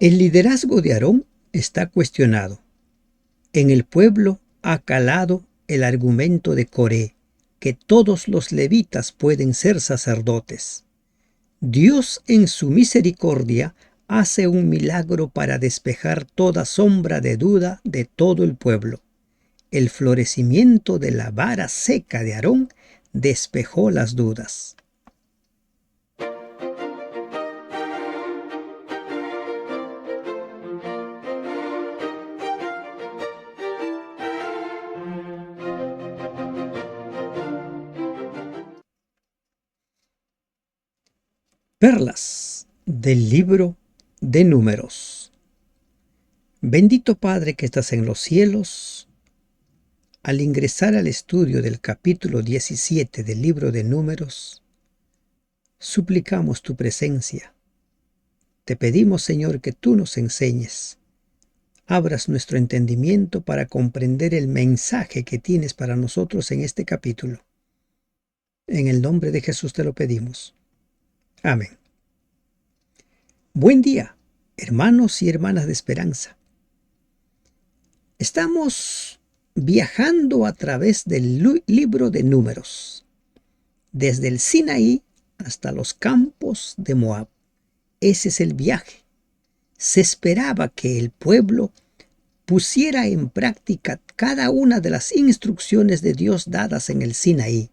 El liderazgo de Aarón está cuestionado. En el pueblo ha calado el argumento de Coré, que todos los levitas pueden ser sacerdotes. Dios en su misericordia hace un milagro para despejar toda sombra de duda de todo el pueblo. El florecimiento de la vara seca de Aarón despejó las dudas. Perlas del libro de Números. Bendito Padre que estás en los cielos, al ingresar al estudio del capítulo 17 del libro de Números, suplicamos tu presencia. Te pedimos, Señor, que tú nos enseñes, abras nuestro entendimiento para comprender el mensaje que tienes para nosotros en este capítulo. En el nombre de Jesús te lo pedimos. Amén. Buen día, hermanos y hermanas de esperanza. Estamos viajando a través del libro de Números, desde el Sinaí hasta los campos de Moab. Ese es el viaje. Se esperaba que el pueblo pusiera en práctica cada una de las instrucciones de Dios dadas en el Sinaí,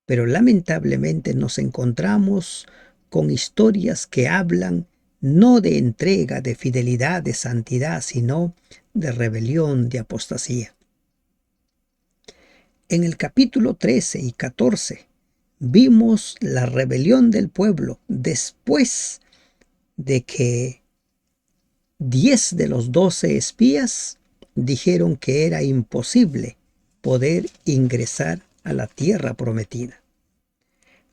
pero lamentablemente nos encontramos con historias que hablan no de entrega, de fidelidad, de santidad, sino de rebelión, de apostasía. En el capítulo 13 y 14 vimos la rebelión del pueblo después de que 10 de los 12 espías dijeron que era imposible poder ingresar a la tierra prometida.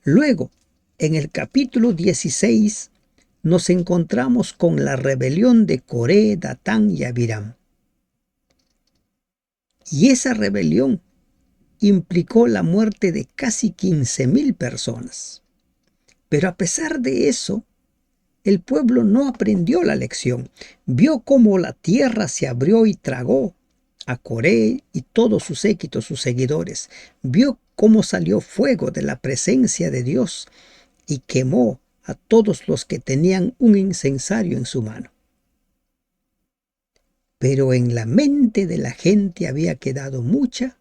Luego, en el capítulo 16, nos encontramos con la rebelión de Coré, Datán y Abiram. Y esa rebelión implicó la muerte de casi 15,000 personas. Pero a pesar de eso, el pueblo no aprendió la lección. Vio cómo la tierra se abrió y tragó a Coré y todos sus séquitos, sus seguidores. Vio cómo salió fuego de la presencia de Dios y quemó a todos los que tenían un incensario en su mano. Pero en la mente de la gente había quedado muchas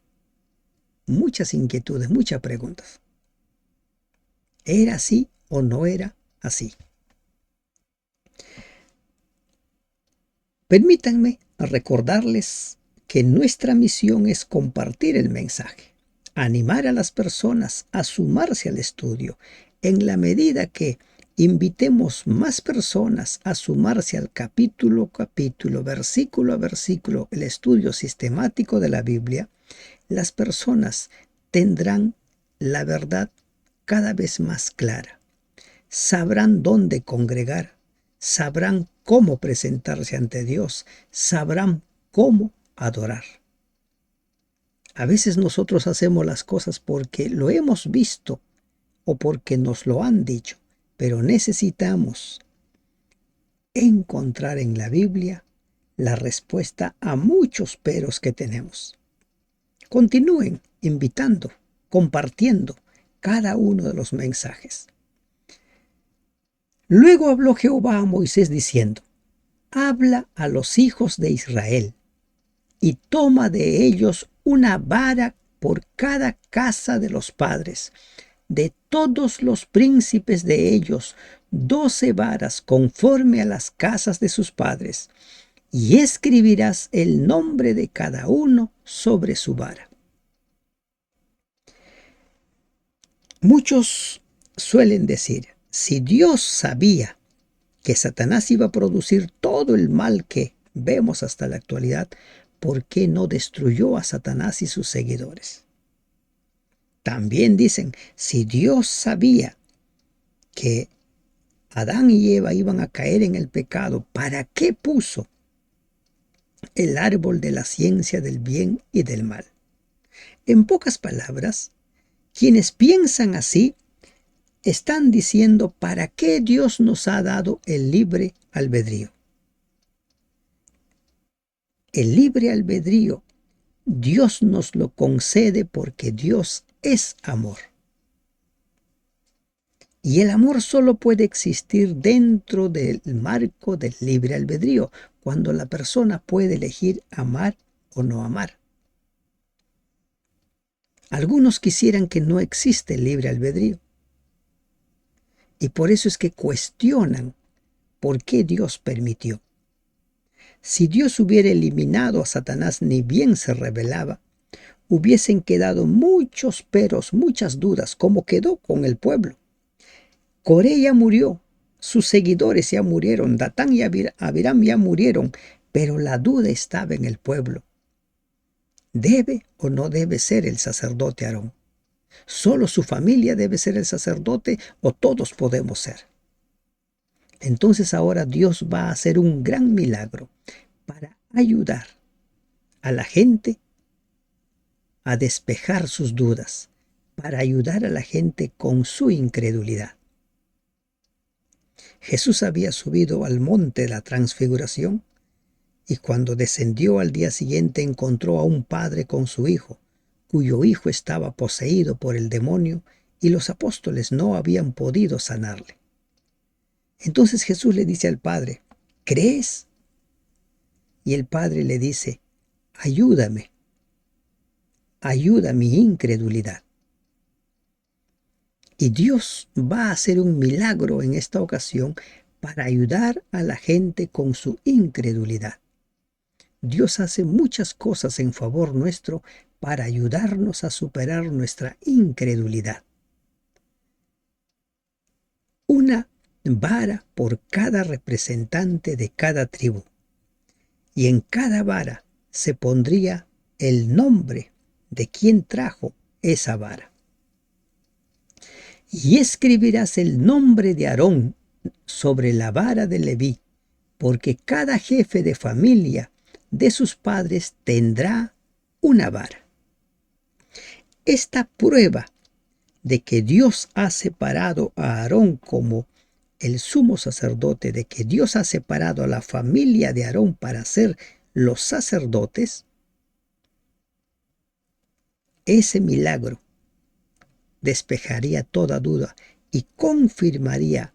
inquietudes, muchas preguntas. ¿Era así o no era así? Permítanme recordarles que nuestra misión es compartir el mensaje, animar a las personas a sumarse al estudio. En la medida que invitemos más personas a sumarse al capítulo a capítulo, versículo a versículo, el estudio sistemático de la Biblia, las personas tendrán la verdad cada vez más clara. Sabrán dónde congregar, sabrán cómo presentarse ante Dios, sabrán cómo adorar. A veces nosotros hacemos las cosas porque lo hemos visto o porque nos lo han dicho, pero necesitamos encontrar en la Biblia la respuesta a muchos peros que tenemos. Continúen invitando, compartiendo cada uno de los mensajes. Luego habló Jehová a Moisés diciendo: habla a los hijos de Israel y toma de ellos una vara por cada casa de los padres, de todos los príncipes de ellos 12 varas conforme a las casas de sus padres, y escribirás el nombre de cada uno sobre su vara. Muchos suelen decir: si Dios sabía que Satanás iba a producir todo el mal que vemos hasta la actualidad, ¿por qué no destruyó a Satanás y sus seguidores? También dicen: si Dios sabía que Adán y Eva iban a caer en el pecado, ¿para qué puso el árbol de la ciencia del bien y del mal? En pocas palabras, quienes piensan así están diciendo: ¿para qué Dios nos ha dado el libre albedrío? El libre albedrío, Dios nos lo concede porque Dios es amor. Y el amor solo puede existir dentro del marco del libre albedrío, cuando la persona puede elegir amar o no amar. Algunos quisieran que no existe el libre albedrío. Y por eso es que cuestionan por qué Dios permitió. Si Dios hubiera eliminado a Satanás ni bien se rebelaba, hubiesen quedado muchos peros, muchas dudas, como quedó con el pueblo. Coré ya murió, sus seguidores ya murieron, Datán y Abiram ya murieron, pero la duda estaba en el pueblo. ¿Debe o no debe ser el sacerdote Aarón? ¿Solo su familia debe ser el sacerdote o todos podemos ser? Entonces ahora Dios va a hacer un gran milagro para ayudar a la gente a despejar sus dudas, para ayudar a la gente con su incredulidad. Jesús había subido al monte de la transfiguración y cuando descendió al día siguiente encontró a un padre con su hijo, cuyo hijo estaba poseído por el demonio y los apóstoles no habían podido sanarle. Entonces Jesús le dice al padre, ¿crees? Y el padre le dice, ayúdame, ayuda mi incredulidad. Y Dios va a hacer un milagro en esta ocasión para ayudar a la gente con su incredulidad. Dios hace muchas cosas en favor nuestro para ayudarnos a superar nuestra incredulidad. Una vara por cada representante de cada tribu. Y en cada vara se pondría el nombre de quien trajo esa vara. Y escribirás el nombre de Aarón sobre la vara de Leví, porque cada jefe de familia de sus padres tendrá una vara. Esta prueba de que Dios ha separado a Aarón como el sumo sacerdote, de que Dios ha separado a la familia de Aarón para ser los sacerdotes, ese milagro despejaría toda duda y confirmaría,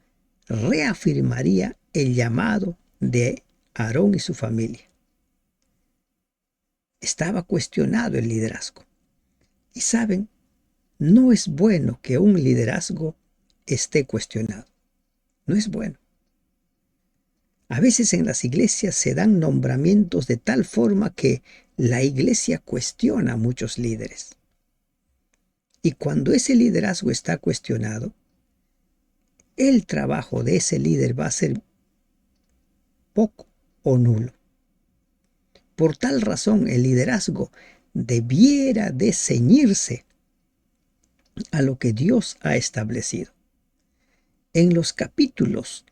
reafirmaría el llamado de Aarón y su familia. Estaba cuestionado el liderazgo. Y saben, no es bueno que un liderazgo esté cuestionado. No es bueno. A veces en las iglesias se dan nombramientos de tal forma que la iglesia cuestiona a muchos líderes. Y cuando ese liderazgo está cuestionado, el trabajo de ese líder va a ser poco o nulo. Por tal razón, el liderazgo debiera de ceñirse a lo que Dios ha establecido. En los capítulos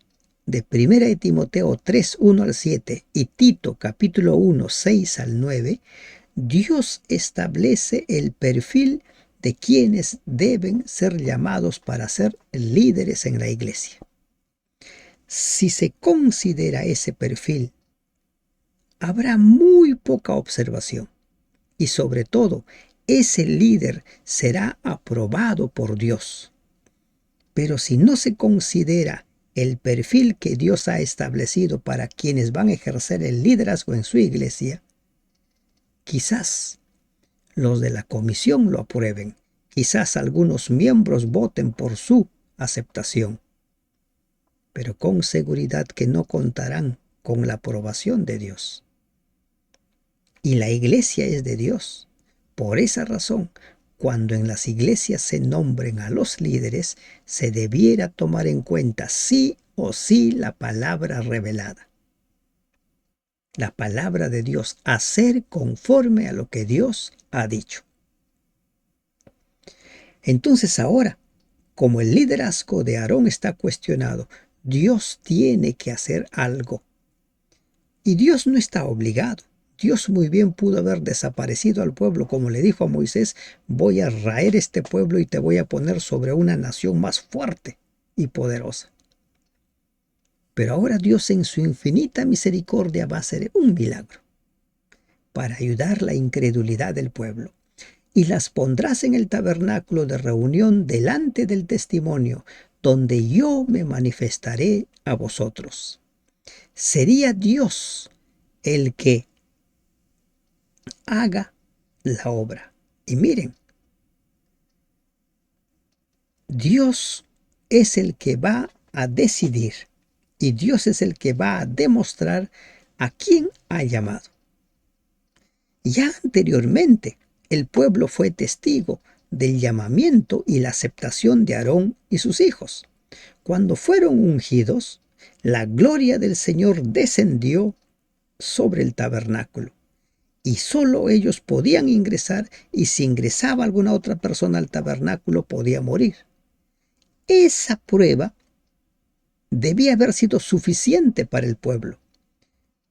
de 1 de Timoteo 3, 1 al 7 y Tito capítulo 1, 6 al 9, Dios establece el perfil de quienes deben ser llamados para ser líderes en la iglesia. Si se considera ese perfil, habrá muy poca observación y sobre todo, ese líder será aprobado por Dios. Pero si no se considera el perfil que Dios ha establecido para quienes van a ejercer el liderazgo en su iglesia, quizás los de la comisión lo aprueben, quizás algunos miembros voten por su aceptación, pero con seguridad que no contarán con la aprobación de Dios. Y la iglesia es de Dios. Por esa razón, cuando en las iglesias se nombren a los líderes, se debiera tomar en cuenta sí o sí la palabra revelada. La palabra de Dios, hacer conforme a lo que Dios ha dicho. Entonces ahora, como el liderazgo de Aarón está cuestionado, Dios tiene que hacer algo. Y Dios no está obligado. Dios muy bien pudo haber desaparecido al pueblo, como le dijo a Moisés, voy a raer este pueblo y te voy a poner sobre una nación más fuerte y poderosa. Pero ahora Dios en su infinita misericordia va a hacer un milagro. para ayudar la incredulidad del pueblo. Y las pondrás en el tabernáculo de reunión delante del testimonio, donde yo me manifestaré a vosotros. Sería Dios el que haga la obra. Y miren, Dios es el que va a decidir y Dios es el que va a demostrar a quién ha llamado. Ya anteriormente, el pueblo fue testigo del llamamiento y la aceptación de Aarón y sus hijos. Cuando fueron ungidos, la gloria del Señor descendió sobre el tabernáculo y solo ellos podían ingresar, y si ingresaba alguna otra persona al tabernáculo podía morir. Esa prueba debía haber sido suficiente para el pueblo,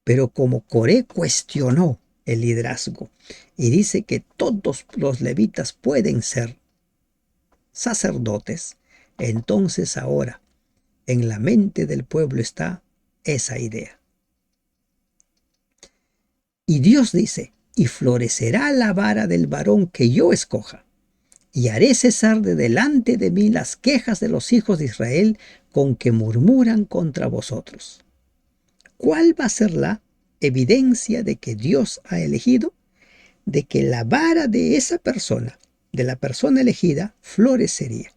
pero como Coré cuestionó el liderazgo y dice que todos los levitas pueden ser sacerdotes, entonces ahora en la mente del pueblo está esa idea. Y Dios dice: y florecerá la vara del varón que yo escoja, y haré cesar de delante de mí las quejas de los hijos de Israel con que murmuran contra vosotros. ¿Cuál va a ser la evidencia de que Dios ha elegido? De que la vara de esa persona, de la persona elegida, florecería.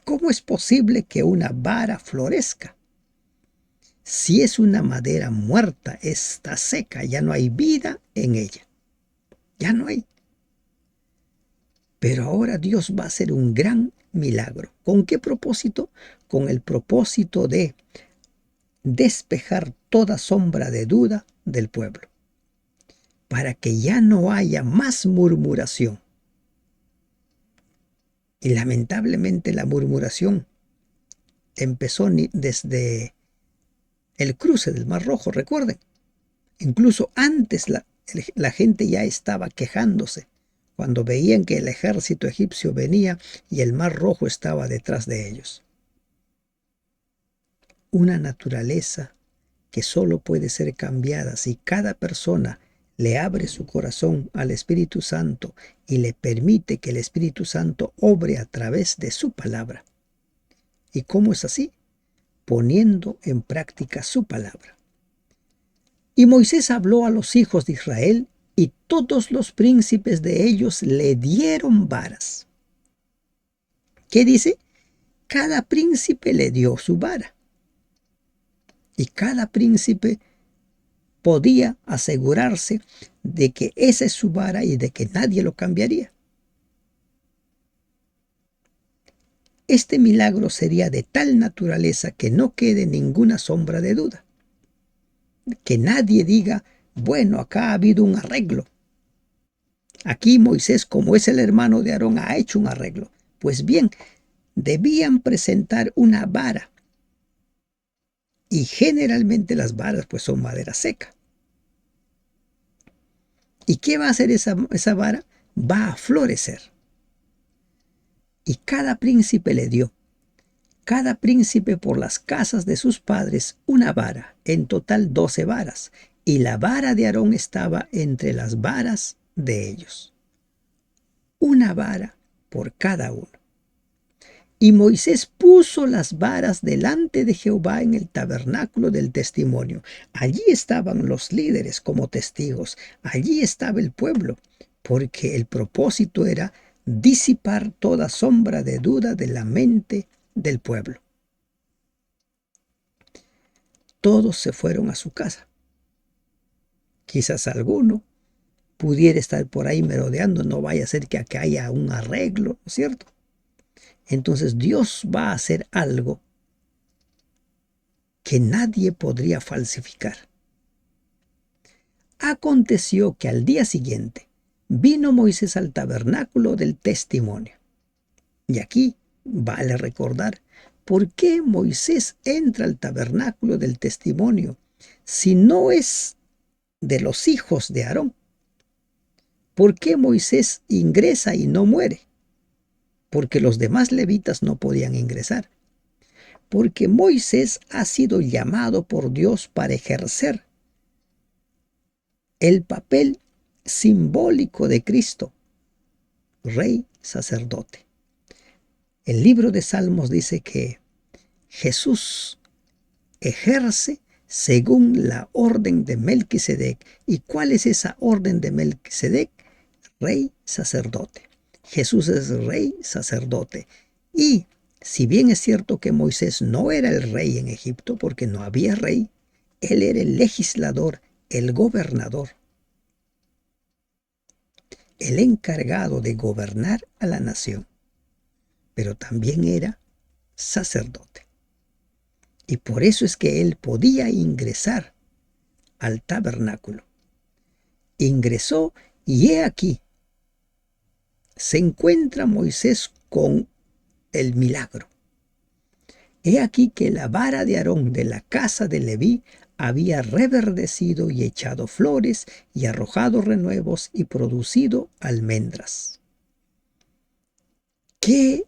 ¿Cómo es posible que una vara florezca? Si es una madera muerta, está seca, ya no hay vida en ella. Ya no hay. Pero ahora Dios va a hacer un gran milagro. ¿Con qué propósito? Con el propósito de despejar toda sombra de duda del pueblo, para que ya no haya más murmuración. Y lamentablemente la murmuración empezó desde el cruce del Mar Rojo, recuerden. Incluso antes la gente ya estaba quejándose cuando veían que el ejército egipcio venía y el Mar Rojo estaba detrás de ellos. Una naturaleza que solo puede ser cambiada si cada persona le abre su corazón al Espíritu Santo y le permite que el Espíritu Santo obre a través de su palabra. ¿Y cómo es así? Poniendo en práctica su palabra. Y Moisés habló a los hijos de Israel, y todos los príncipes de ellos le dieron varas. ¿Qué dice? Cada príncipe le dio su vara. Y cada príncipe podía asegurarse de que esa es su vara y de que nadie lo cambiaría. Este milagro sería de tal naturaleza que no quede ninguna sombra de duda. Que nadie diga: bueno, acá ha habido un arreglo. Aquí Moisés, como es el hermano de Aarón, ha hecho un arreglo. Pues bien, debían presentar una vara. Y generalmente las varas pues son madera seca. ¿Y qué va a hacer esa vara? Va a florecer. Y cada príncipe le dio, cada príncipe por las casas de sus padres, una vara, en total 12 varas. Y la vara de Aarón estaba entre las varas de ellos. Una vara por cada uno. Y Moisés puso las varas delante de Jehová en el tabernáculo del testimonio. Allí estaban los líderes como testigos. Allí estaba el pueblo, porque el propósito era disipar toda sombra de duda de la mente del pueblo. Todos se fueron a su casa. Quizás alguno pudiera estar por ahí merodeando, no vaya a ser que acá haya un arreglo, ¿no es cierto? Entonces Dios va a hacer algo que nadie podría falsificar. Aconteció que al día siguiente vino Moisés al tabernáculo del testimonio. Y aquí vale recordar por qué Moisés entra al tabernáculo del testimonio si no es de los hijos de Aarón. ¿Por qué Moisés ingresa y no muere? Porque los demás levitas no podían ingresar. Porque Moisés ha sido llamado por Dios para ejercer el papel simbólico de Cristo, rey sacerdote. El libro de Salmos dice que Jesús ejerce según la orden de Melquisedec. ¿Y cuál es esa orden de Melquisedec? Rey sacerdote. Jesús es rey sacerdote. Y si bien es cierto que Moisés no era el rey en Egipto, porque no había rey, él era el legislador, el gobernador, el encargado de gobernar a la nación, pero también era sacerdote. Y por eso es que él podía ingresar al tabernáculo. Ingresó y he aquí, se encuentra Moisés con el milagro. He aquí que la vara de Aarón de la casa de Leví había reverdecido y echado flores y arrojado renuevos y producido almendras. ¿Qué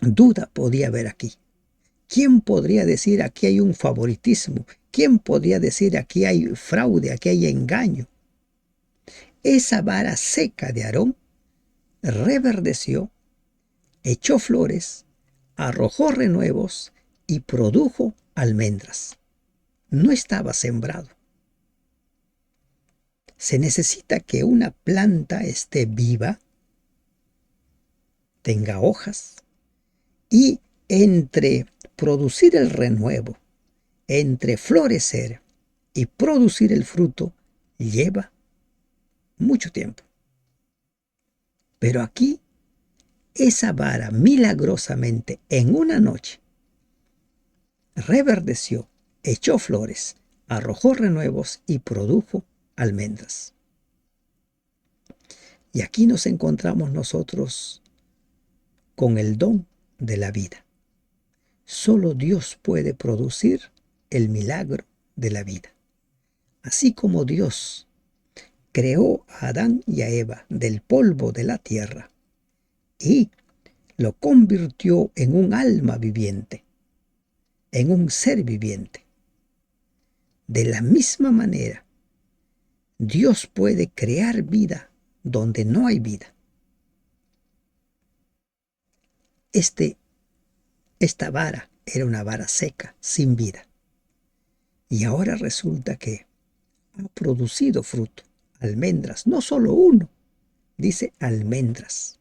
duda podía haber aquí? ¿Quién podría decir aquí hay un favoritismo? ¿Quién podría decir aquí hay fraude, aquí hay engaño? Esa vara seca de Aarón reverdeció, echó flores, arrojó renuevos y produjo almendras. No estaba sembrado. Se necesita que una planta esté viva, tenga hojas, y entre producir el renuevo, entre florecer y producir el fruto, lleva mucho tiempo. Pero aquí, esa vara milagrosamente en una noche reverdeció, echó flores, arrojó renuevos y produjo almendras. Y aquí nos encontramos nosotros con el don de la vida. Solo Dios puede producir el milagro de la vida. Así como Dios creó a Adán y a Eva del polvo de la tierra y lo convirtió en un alma viviente, en un ser viviente. De la misma manera, Dios puede crear vida donde no hay vida. Esta vara era una vara seca, sin vida. Y ahora resulta que ha producido fruto, almendras, no solo uno, dice almendras.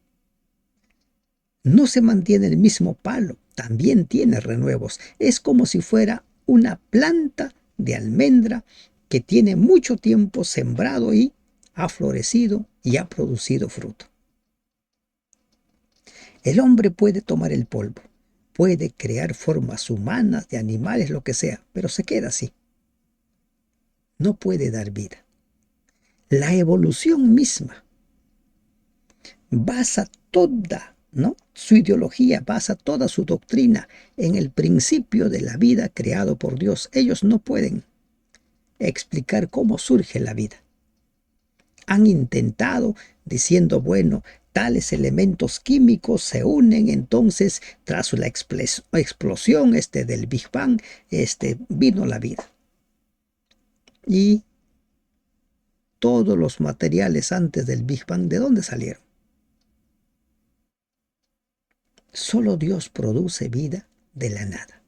No se mantiene el mismo palo, también tiene renuevos. Es como si fuera una planta de almendra que tiene mucho tiempo sembrado y ha florecido y ha producido fruto. El hombre puede tomar el polvo, puede crear formas humanas, de animales, lo que sea, pero se queda así. No puede dar vida. La evolución misma basa toda, ¿no?, su ideología, basa toda su doctrina en el principio de la vida creado por Dios. Ellos no pueden explicar cómo surge la vida. Han intentado diciendo, bueno, tales químicos se unen, entonces tras la explosión del Big Bang vino la vida. Y todos los materiales antes del Big Bang, ¿de dónde salieron? Solo Dios produce vida de la nada.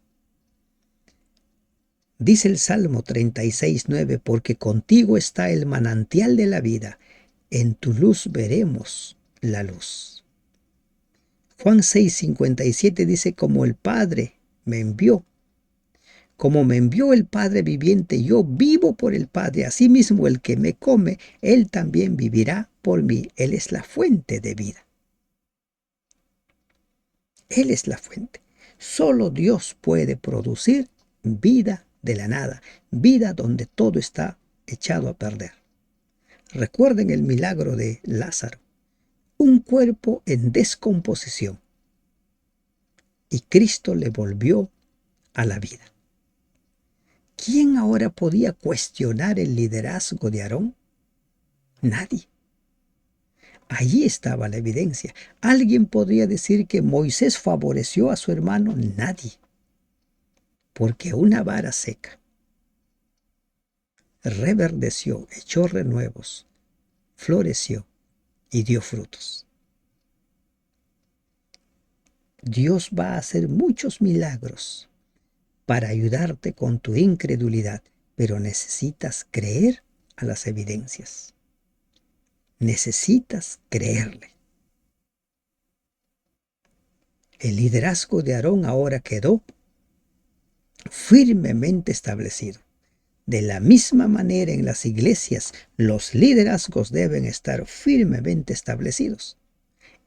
Dice el Salmo 36:9, porque contigo está el manantial de la vida, en tu luz veremos la luz. Juan 6:57 dice, como el Padre me envió, como me envió el Padre viviente, yo vivo por el Padre, asimismo el que me come, él también vivirá por mí. Él es la fuente de vida. Él es la fuente. Solo Dios puede producir vida de la nada, vida donde todo está echado a perder. Recuerden el milagro de Lázaro, un cuerpo en descomposición, y Cristo le volvió a la vida. ¿Quién ahora podía cuestionar el liderazgo de Aarón? Nadie. Allí estaba la evidencia. ¿Alguien podría decir que Moisés favoreció a su hermano? Nadie. Porque una vara seca reverdeció, echó renuevos, floreció y dio frutos. Dios va a hacer muchos milagros para ayudarte con tu incredulidad, pero necesitas creer a las evidencias. Necesitas creerle. El liderazgo de Aarón ahora quedó firmemente establecido. De la misma manera en las iglesias, los liderazgos deben estar firmemente establecidos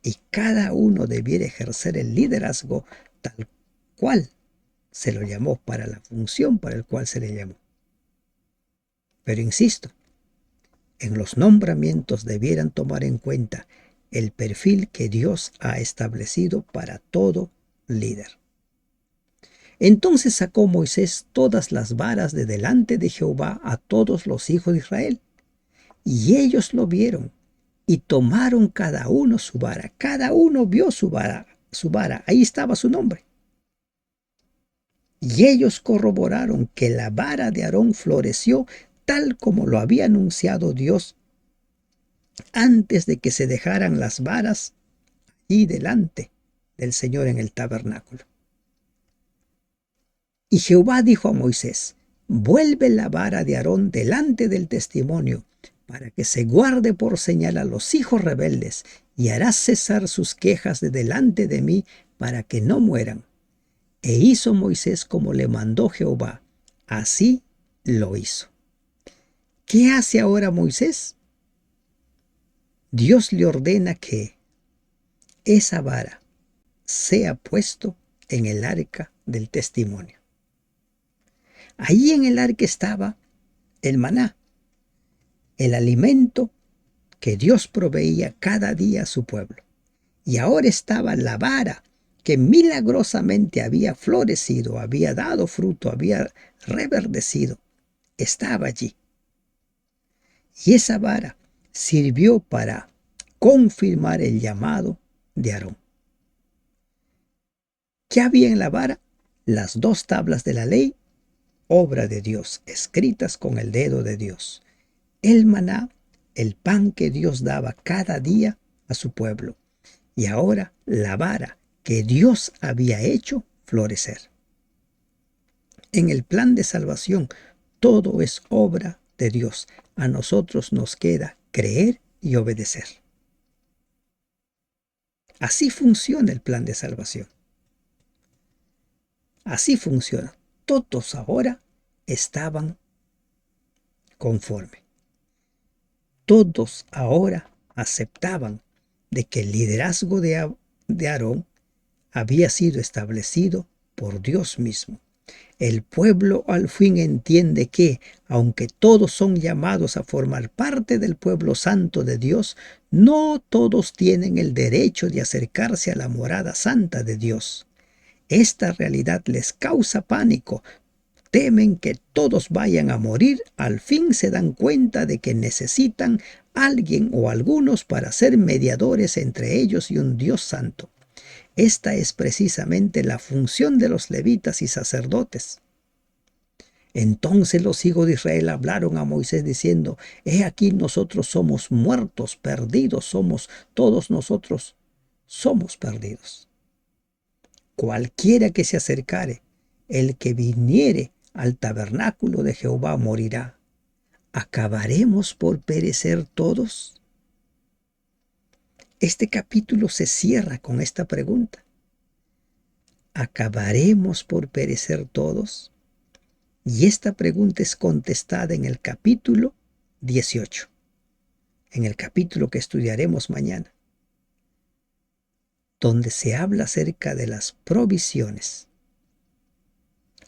y cada uno debiera ejercer el liderazgo tal cual se lo llamó, para la función para la cual se le llamó. Pero insisto, en los nombramientos debieran tomar en cuenta el perfil que Dios ha establecido para todo líder. Entonces sacó Moisés todas las varas de delante de Jehová a todos los hijos de Israel, y ellos lo vieron, y tomaron cada uno su vara. Cada uno vio su vara, ahí estaba su nombre. Y ellos corroboraron que la vara de Aarón floreció tal como lo había anunciado Dios antes de que se dejaran las varas y delante del Señor en el tabernáculo. Y Jehová dijo a Moisés: vuelve la vara de Aarón delante del testimonio, para que se guarde por señal a los hijos rebeldes, y harás cesar sus quejas de delante de mí, para que no mueran. E hizo Moisés como le mandó Jehová, así lo hizo. ¿Qué hace ahora Moisés? Dios le ordena que esa vara sea puesto en el arca del testimonio. Allí en el arca estaba el maná, el alimento que Dios proveía cada día a su pueblo. Y ahora estaba la vara que milagrosamente había florecido, había dado fruto, había reverdecido. Estaba allí. Y esa vara sirvió para confirmar el llamado de Aarón. ¿Qué había en la vara? Las 2 tablas de la ley, obra de Dios, escritas con el dedo de Dios. El maná, el pan que Dios daba cada día a su pueblo. Y ahora la vara que Dios había hecho florecer. En el plan de salvación, todo es obra de Dios. A nosotros nos queda creer y obedecer. Así funciona el plan de salvación. Así funciona. Todos ahora estaban conforme. Todos ahora aceptaban de que el liderazgo de Aarón había sido establecido por Dios mismo. El pueblo al fin entiende que, aunque todos son llamados a formar parte del pueblo santo de Dios, no todos tienen el derecho de acercarse a la morada santa de Dios. Esta realidad les causa pánico. Temen que todos vayan a morir. Al fin se dan cuenta de que necesitan alguien o algunos para ser mediadores entre ellos y un Dios santo. Esta es precisamente la función de los levitas y sacerdotes. Entonces los hijos de Israel hablaron a Moisés diciendo: he aquí nosotros somos muertos, perdidos todos nosotros somos perdidos. Cualquiera que se acercare, el que viniere al tabernáculo de Jehová morirá. ¿Acabaremos por perecer todos? Este capítulo se cierra con esta pregunta. ¿Acabaremos por perecer todos? Y esta pregunta es contestada en el capítulo 18, en el capítulo que estudiaremos mañana, donde se habla acerca de las provisiones.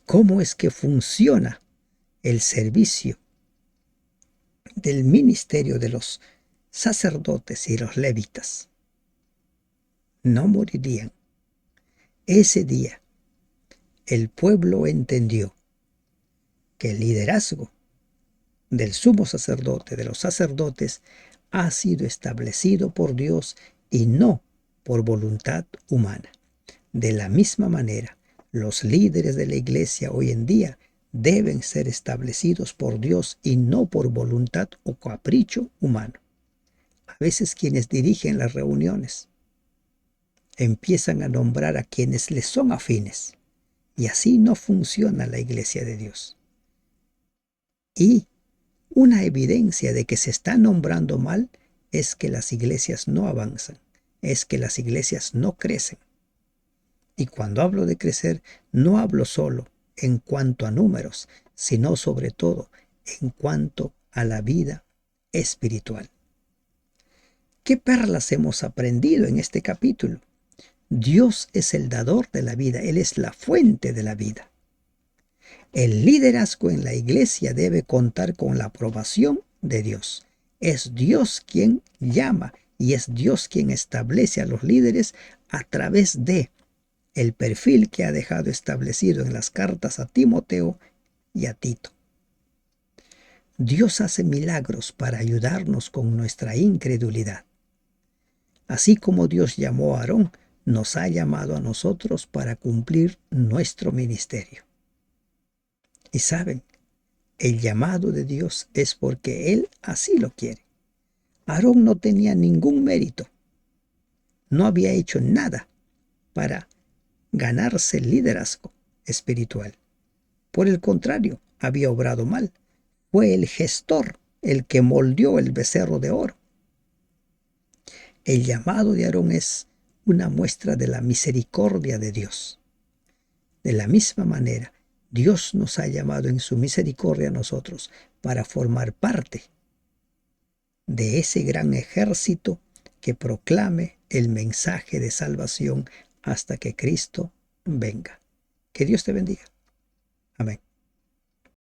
¿Cómo es que funciona el servicio del ministerio de los sacerdotes y los levitas? No morirían. Ese día el pueblo entendió que el liderazgo del sumo sacerdote, de los sacerdotes, ha sido establecido por Dios y no por voluntad humana. De la misma manera, los líderes de la iglesia hoy en día deben ser establecidos por Dios y no por voluntad o capricho humano. A veces quienes dirigen las reuniones empiezan a nombrar a quienes les son afines, y así no funciona la iglesia de Dios. Y una evidencia de que se está nombrando mal es que las iglesias no avanzan, es que las iglesias no crecen. Y cuando hablo de crecer, no hablo solo en cuanto a números, sino sobre todo en cuanto a la vida espiritual. ¿Qué perlas hemos aprendido en este capítulo? Dios es el dador de la vida, Él es la fuente de la vida. El liderazgo en la iglesia debe contar con la aprobación de Dios. Es Dios quien llama y es Dios quien establece a los líderes a través de el perfil que ha dejado establecido en las cartas a Timoteo y a Tito. Dios hace milagros para ayudarnos con nuestra incredulidad. Así como Dios llamó a Aarón, nos ha llamado a nosotros para cumplir nuestro ministerio. Y saben, el llamado de Dios es porque Él así lo quiere. Aarón no tenía ningún mérito, no había hecho nada para ganarse el liderazgo espiritual. Por el contrario, había obrado mal. Fue el gestor el que moldeó el becerro de oro. El llamado de Aarón es una muestra de la misericordia de Dios. De la misma manera, Dios nos ha llamado en su misericordia a nosotros para formar parte de ese gran ejército que proclame el mensaje de salvación hasta que Cristo venga. Que Dios te bendiga. Amén.